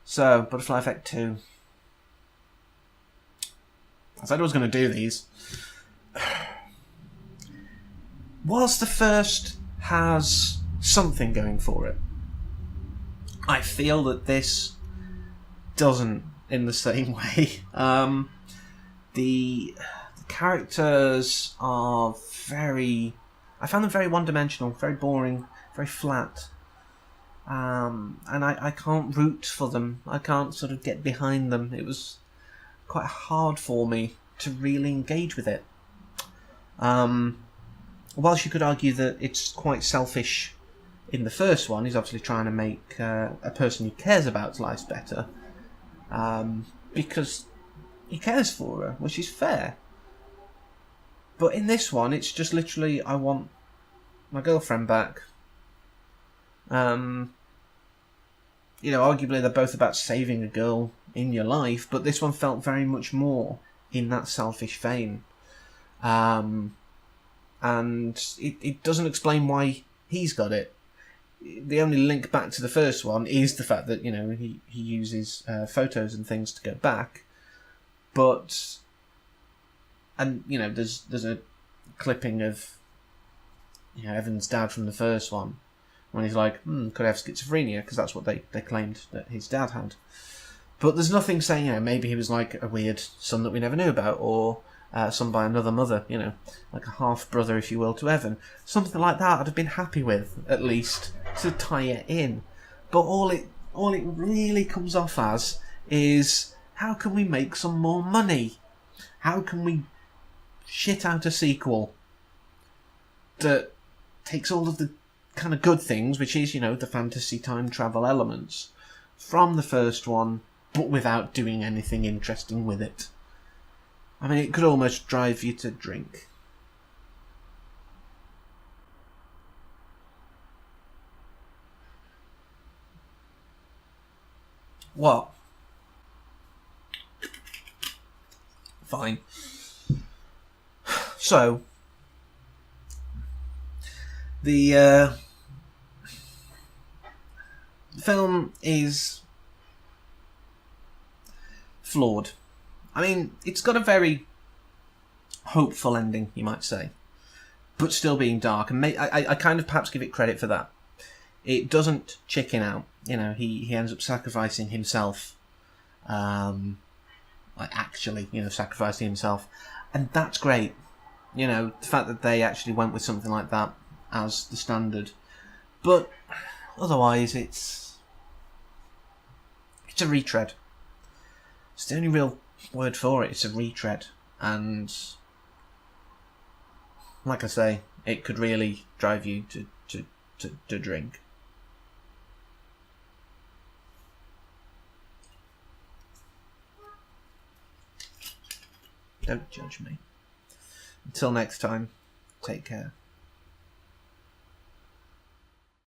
So, Butterfly Effect 2. I said I was going to do these. Whilst the first has something going for it, I feel that this doesn't in the same way. The characters are very... I found them very one-dimensional, very boring, very flat. And I can't root for them. I can't sort of get behind them. It was quite hard for me to really engage with it. Whilst you could argue that it's quite selfish in the first one, he's obviously trying to make a person he cares about's life better. Because he cares for her, which is fair. But in this one, it's just literally, I want my girlfriend back. Arguably they're both about saving a girl in your life, but this one felt very much more in that selfish vein. And it doesn't explain why he's got it. The only link back to the first one is the fact that, he uses photos and things to go back. But, there's a clipping of, Evan's dad from the first one, when he's like, could have schizophrenia, because that's what they claimed that his dad had. But there's nothing saying, maybe he was like a weird son that we never knew about, or son by another mother, like a half-brother, if you will, to Evan. Something like that I'd have been happy with, at least, to tie it in. But all it really comes off as is, how can we make some more money? How can we shit out a sequel that takes all of the kind of good things, which is, the fantasy time travel elements, from the first one, but without doing anything interesting with it? I mean, it could almost drive you to drink. What? Fine. So, the film is flawed. I mean, it's got a very hopeful ending, you might say, but still being dark. And I kind of perhaps give it credit for that. It doesn't chicken out. He ends up sacrificing himself, sacrificing himself, and that's great. The fact that they actually went with something like that as the standard. But otherwise, it's a retread. It's the only real word for it. It's a retread, and like I say, it could really drive you to drink. Don't judge me. Until next time, take care.